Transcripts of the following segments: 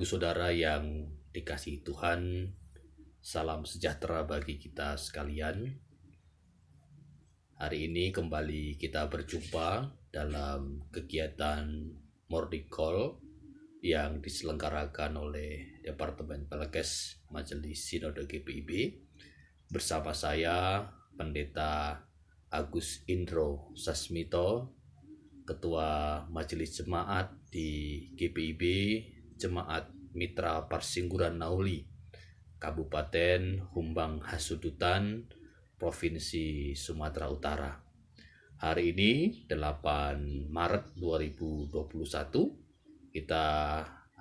Ibu Saudara yang dikasihi Tuhan, salam sejahtera bagi kita sekalian. Hari ini kembali kita berjumpa dalam kegiatan Morning Call yang diselenggarakan oleh Departemen Pelekes Majelis Sinode GPIB bersama saya Pendeta Agus Indro Sasmito, Ketua Majelis Jemaat di GPIB Jemaat Mitra Parsingguran Nauli, Kabupaten Humbang Hasudutan, Provinsi Sumatera Utara. Hari ini 8 Maret 2021 kita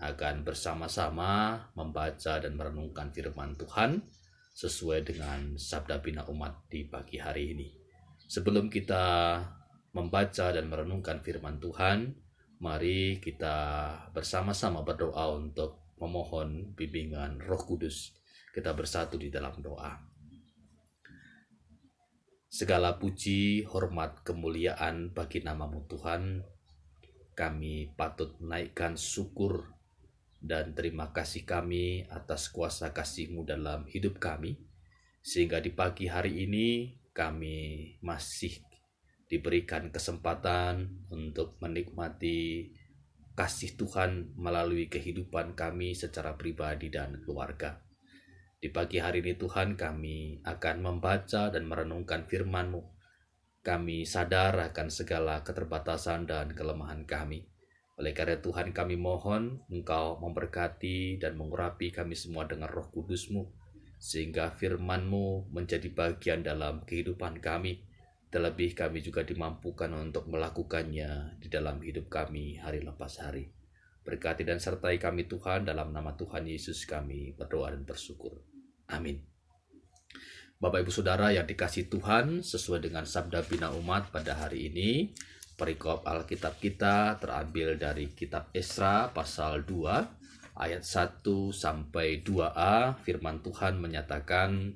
akan bersama-sama membaca dan merenungkan firman Tuhan sesuai dengan Sabda Bina Umat di pagi hari ini. Sebelum kita membaca dan merenungkan firman Tuhan, mari kita bersama-sama berdoa untuk memohon bimbingan Roh Kudus. Kita bersatu di dalam doa. Segala puji, hormat, kemuliaan bagi nama-Mu Tuhan. Kami patut menaikkan syukur dan terima kasih kami atas kuasa kasih-Mu dalam hidup kami. Sehingga di pagi hari ini kami masih diberikan kesempatan untuk menikmati kasih Tuhan melalui kehidupan kami secara pribadi dan keluarga. Di pagi hari ini Tuhan, kami akan membaca dan merenungkan firman-Mu. Kami sadar akan segala keterbatasan dan kelemahan kami. Oleh karena Tuhan, kami mohon Engkau memberkati dan mengurapi kami semua dengan Roh Kudus-Mu, sehingga firman-Mu menjadi bagian dalam kehidupan kami. Terlebih kami juga dimampukan untuk melakukannya di dalam hidup kami hari lepas hari. Berkati dan sertai kami Tuhan, dalam nama Tuhan Yesus kami berdoa dan bersyukur. Amin. Bapak Ibu Saudara yang dikasihi Tuhan, sesuai dengan Sabda Bina Umat pada hari ini, perikop Alkitab kita terambil dari kitab Esra pasal 2 ayat 1 sampai 2a. Firman Tuhan menyatakan,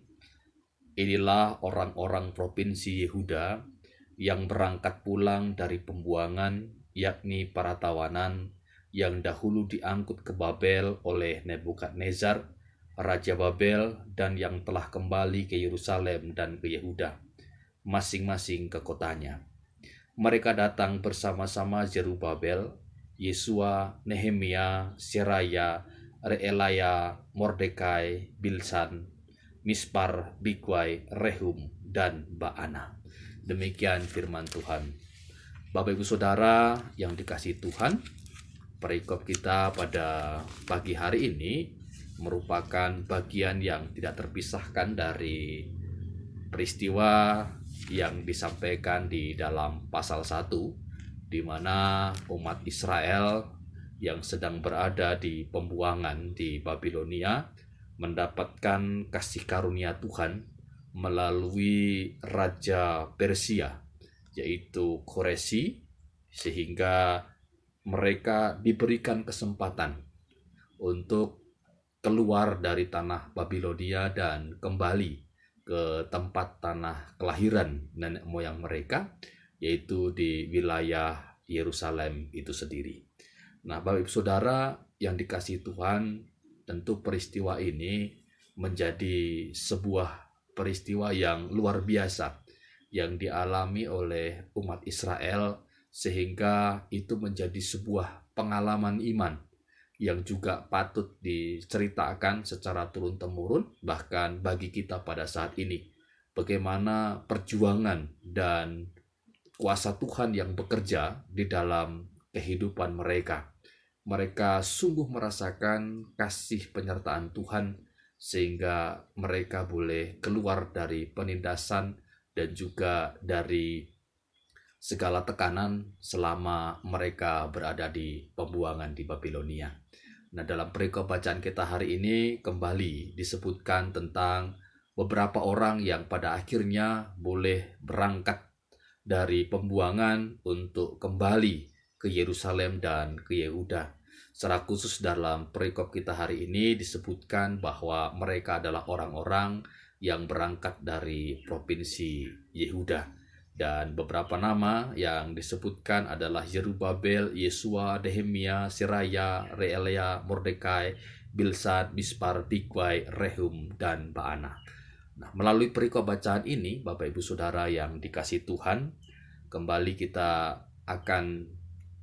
inilah orang-orang provinsi Yehuda yang berangkat pulang dari pembuangan, yakni para tawanan yang dahulu diangkut ke Babel oleh Nebukadnezar, Raja Babel, dan yang telah kembali ke Yerusalem dan ke Yehuda, masing-masing ke kotanya. Mereka datang bersama-sama Zerubabel, Yesua, Nehemia, Seraya, Reelaya, Mordekai, Bilsan, Mispar, Bigwai, Rehum, dan Baana. Demikian firman Tuhan. Bapak Ibu Saudara yang dikasihi Tuhan, perikop kita pada pagi hari ini merupakan bagian yang tidak terpisahkan dari peristiwa yang disampaikan di dalam pasal 1, di mana umat Israel yang sedang berada di pembuangan di Babilonia mendapatkan kasih karunia Tuhan melalui Raja Persia, yaitu Koresi, sehingga mereka diberikan kesempatan untuk keluar dari tanah Babilonia dan kembali ke tempat tanah kelahiran nenek moyang mereka, yaitu di wilayah Yerusalem itu sendiri. Nah, Bapak Ibu Saudara yang dikasihi Tuhan, tentu peristiwa ini menjadi sebuah peristiwa yang luar biasa yang dialami oleh umat Israel, sehingga itu menjadi sebuah pengalaman iman yang juga patut diceritakan secara turun-temurun, bahkan bagi kita pada saat ini. Bagaimana perjuangan dan kuasa Tuhan yang bekerja di dalam kehidupan mereka. Mereka sungguh merasakan kasih penyertaan Tuhan sehingga mereka boleh keluar dari penindasan dan juga dari segala tekanan selama mereka berada di pembuangan di Babilonia. Nah, dalam perikop bacaan kita hari ini kembali disebutkan tentang beberapa orang yang pada akhirnya boleh berangkat dari pembuangan untuk kembali ke Yerusalem dan ke Yehuda. Secara khusus dalam perikop kita hari ini disebutkan bahwa mereka adalah orang-orang yang berangkat dari provinsi Yehuda. Dan beberapa nama yang disebutkan adalah Yerubabel, Yesua, Nehemia, Seraya, Reelaya, Mordekai, Bilsad, Mispar, Bigwai, Rehum, dan Baana. Nah, melalui perikop bacaan ini, Bapak Ibu Saudara yang dikasihi Tuhan, kembali kita akan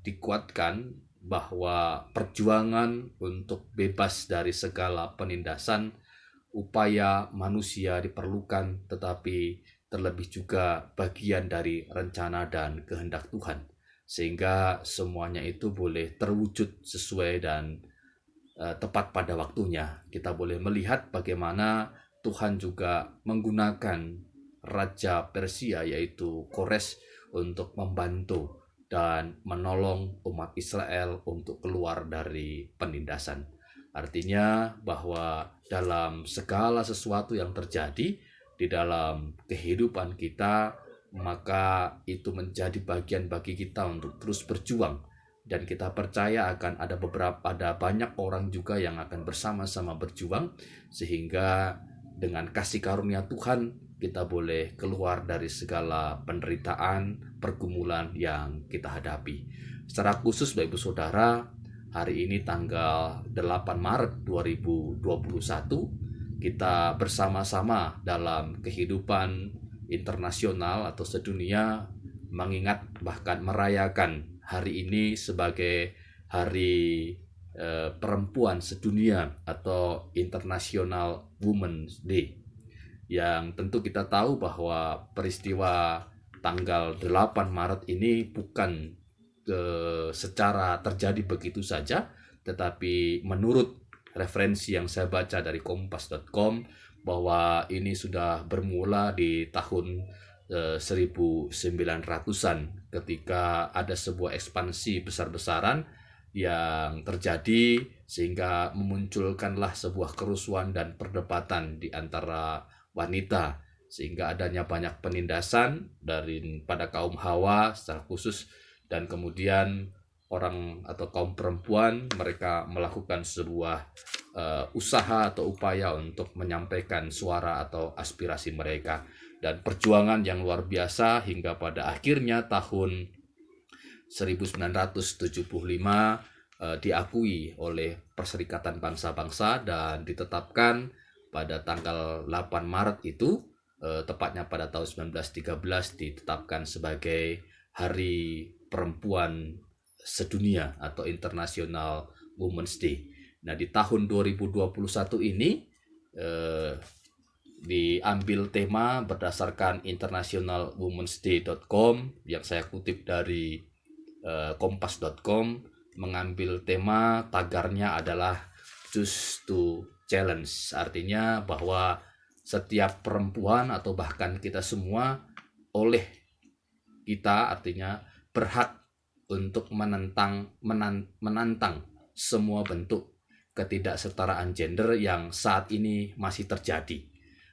dikuatkan bahwa perjuangan untuk bebas dari segala penindasan upaya manusia diperlukan, tetapi terlebih juga bagian dari rencana dan kehendak Tuhan, sehingga semuanya itu boleh terwujud sesuai dan tepat pada waktunya. Kita boleh melihat bagaimana Tuhan juga menggunakan Raja Persia yaitu Kores untuk membantu dan menolong umat Israel untuk keluar dari penindasan. Artinya bahwa dalam segala sesuatu yang terjadi di dalam kehidupan kita, maka itu menjadi bagian bagi kita untuk terus berjuang. Dan kita percaya akan ada banyak orang juga yang akan bersama-sama berjuang, sehingga dengan kasih karunia Tuhan kita boleh keluar dari segala penderitaan, pergumulan yang kita hadapi. Secara khusus Bapak Ibu Saudara, hari ini tanggal 8 Maret 2021, kita bersama-sama dalam kehidupan internasional atau sedunia mengingat bahkan merayakan hari ini sebagai hari perempuan sedunia atau International Women's Day, yang tentu kita tahu bahwa peristiwa tanggal 8 Maret ini bukan secara terjadi begitu saja, tetapi menurut referensi yang saya baca dari kompas.com bahwa ini sudah bermula di tahun 1900-an ketika ada sebuah ekspansi besar-besaran yang terjadi sehingga memunculkanlah sebuah kerusuhan dan perdebatan di antara wanita, sehingga adanya banyak penindasan pada kaum Hawa secara khusus, dan kemudian orang atau kaum perempuan mereka melakukan sebuah usaha atau upaya untuk menyampaikan suara atau aspirasi mereka, dan perjuangan yang luar biasa hingga pada akhirnya tahun 1975 diakui oleh Perserikatan Bangsa-Bangsa dan ditetapkan pada tanggal 8 Maret itu, tepatnya pada tahun 1913 ditetapkan sebagai Hari Perempuan Sedunia atau International Women's Day. Nah, di tahun 2021 ini diambil tema berdasarkan internationalwomensday.com yang saya kutip dari kompas.com, mengambil tema tagarnya adalah Choose to Challenge. Artinya bahwa setiap perempuan atau bahkan kita semua artinya berhak untuk menantang semua bentuk ketidaksetaraan gender yang saat ini masih terjadi.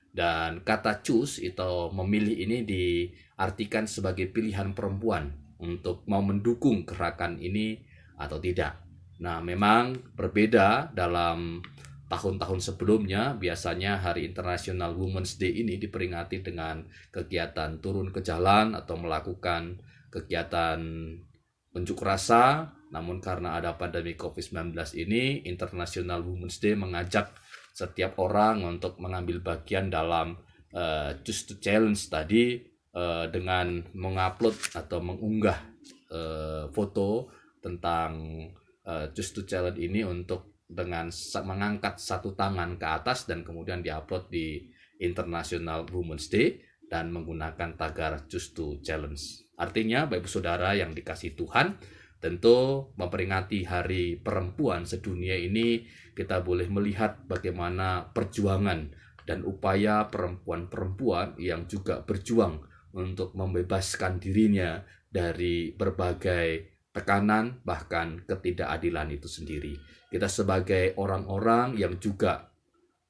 Dan kata choose atau memilih ini diartikan sebagai pilihan perempuan untuk mau mendukung gerakan ini atau tidak. Nah, memang berbeda dalam tahun-tahun sebelumnya. Biasanya Hari International Women's Day ini diperingati dengan kegiatan turun ke jalan atau melakukan kegiatan unjuk rasa. Namun karena ada pandemi COVID-19 ini, International Women's Day mengajak setiap orang untuk mengambil bagian dalam Choose to Challenge tadi, dengan mengupload atau mengunggah foto tentang Choose to Challenge ini untuk dengan mengangkat satu tangan ke atas dan kemudian diupload di International Women's Day dan menggunakan tagar Choose to Challenge. Artinya, Bapak Ibu Saudara yang dikasihi Tuhan, tentu memperingati Hari Perempuan Sedunia ini kita boleh melihat bagaimana perjuangan dan upaya perempuan-perempuan yang juga berjuang untuk membebaskan dirinya dari berbagai tekanan bahkan ketidakadilan itu sendiri. Kita sebagai orang-orang yang juga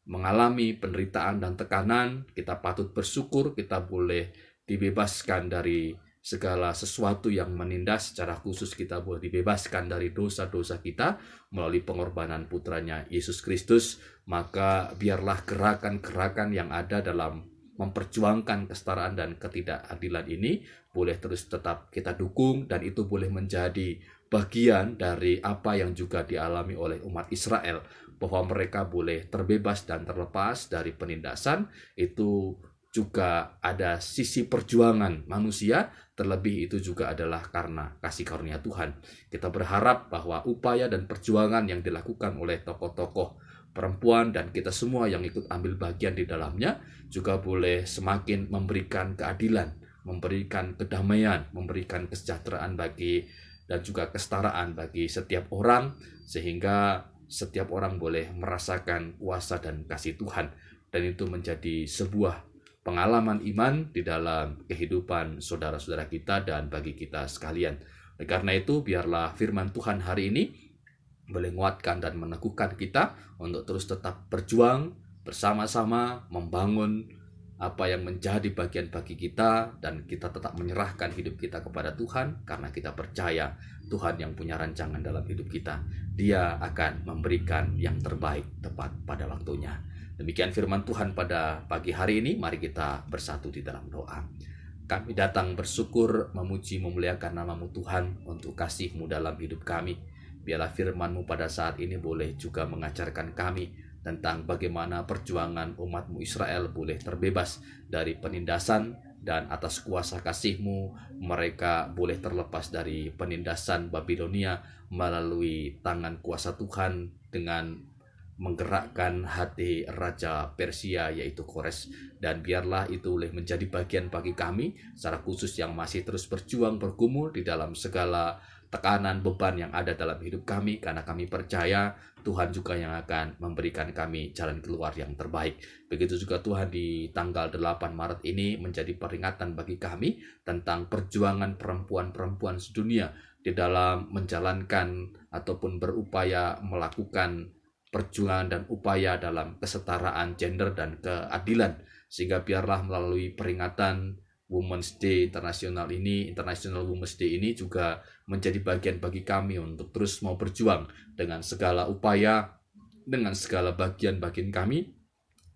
mengalami penderitaan dan tekanan, kita patut bersyukur kita boleh dibebaskan dari segala sesuatu yang menindas. Secara khusus kita boleh dibebaskan dari dosa-dosa kita melalui pengorbanan putranya Yesus Kristus. Maka biarlah gerakan-gerakan yang ada dalam memperjuangkan kesetaraan dan ketidakadilan ini boleh terus tetap kita dukung, dan itu boleh menjadi bagian dari apa yang juga dialami oleh umat Israel, bahwa mereka boleh terbebas dan terlepas dari penindasan. Itu juga ada sisi perjuangan manusia, terlebih itu juga adalah karena kasih karunia Tuhan. Kita berharap bahwa upaya dan perjuangan yang dilakukan oleh tokoh-tokoh perempuan dan kita semua yang ikut ambil bagian di dalamnya juga boleh semakin memberikan keadilan, memberikan kedamaian, memberikan kesejahteraan bagi dan juga kesetaraan bagi setiap orang, sehingga setiap orang boleh merasakan kuasa dan kasih Tuhan, dan itu menjadi sebuah pengalaman iman di dalam kehidupan saudara-saudara kita dan bagi kita sekalian. Oleh karena itu, biarlah firman Tuhan hari ini boleh menguatkan dan meneguhkan kita untuk terus tetap berjuang bersama-sama membangun apa yang menjadi bagian bagi kita, dan kita tetap menyerahkan hidup kita kepada Tuhan karena kita percaya Tuhan yang punya rancangan dalam hidup kita. Dia akan memberikan yang terbaik tepat pada waktunya. Demikian firman Tuhan pada pagi hari ini. Mari kita bersatu di dalam doa. Kami datang bersyukur, memuji, memuliakan nama-Mu Tuhan untuk kasih-Mu dalam hidup kami. Biarlah firman-Mu pada saat ini boleh juga mengajarkan kami tentang bagaimana perjuangan umat-Mu Israel boleh terbebas dari penindasan, dan atas kuasa kasih-Mu mereka boleh terlepas dari penindasan Babilonia melalui tangan kuasa Tuhan dengan menggerakkan hati Raja Persia yaitu Kores. Dan biarlah itu boleh menjadi bagian bagi kami secara khusus yang masih terus berjuang bergumul di dalam segala tekanan beban yang ada dalam hidup kami, karena kami percaya Tuhan juga yang akan memberikan kami jalan keluar yang terbaik. Begitu juga Tuhan, di tanggal 8 Maret ini menjadi peringatan bagi kami tentang perjuangan perempuan-perempuan sedunia di dalam menjalankan ataupun berupaya melakukan perjuangan dan upaya dalam kesetaraan gender dan keadilan. Sehingga biarlah melalui peringatan Women's Day International ini, International Women's Day ini juga menjadi bagian bagi kami untuk terus mau berjuang dengan segala upaya, dengan segala bagian-bagian kami,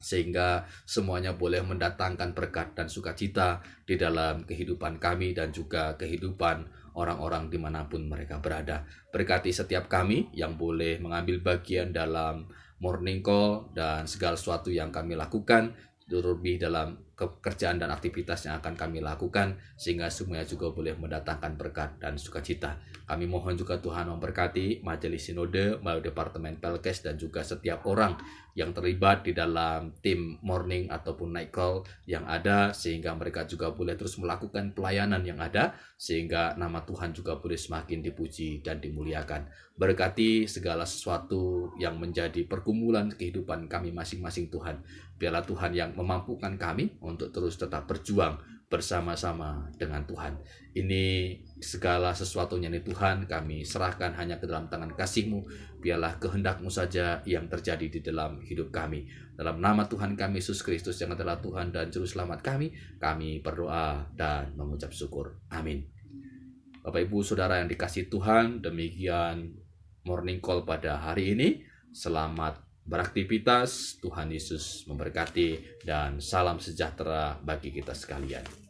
sehingga semuanya boleh mendatangkan berkat dan sukacita di dalam kehidupan kami dan juga kehidupan orang-orang dimanapun mereka berada. Berkati setiap kami yang boleh mengambil bagian dalam morning call dan segala sesuatu yang kami lakukan, terlebih dalam pekerjaan dan aktivitas yang akan kami lakukan, sehingga semuanya juga boleh mendatangkan berkat dan sukacita. Kami mohon juga Tuhan memberkati majelis sinode melalui Departemen Pelkes dan juga setiap orang yang terlibat di dalam tim morning ataupun night call yang ada, sehingga mereka juga boleh terus melakukan pelayanan yang ada, sehingga nama Tuhan juga boleh semakin dipuji dan dimuliakan. Berkati segala sesuatu yang menjadi pergumulan kehidupan kami masing-masing Tuhan. Biarlah Tuhan yang memampukan kami untuk terus tetap berjuang bersama-sama dengan Tuhan. Ini segala sesuatunya nih Tuhan, kami serahkan hanya ke dalam tangan kasih-Mu. Biarlah kehendak-Mu saja yang terjadi di dalam hidup kami. Dalam nama Tuhan kami Yesus Kristus yang adalah Tuhan dan Juru Selamat kami berdoa dan mengucap syukur. Amin. Bapak Ibu Saudara yang dikasihi Tuhan, demikian morning call pada hari ini. Selamat beraktivitas, Tuhan Yesus memberkati, dan salam sejahtera bagi kita sekalian.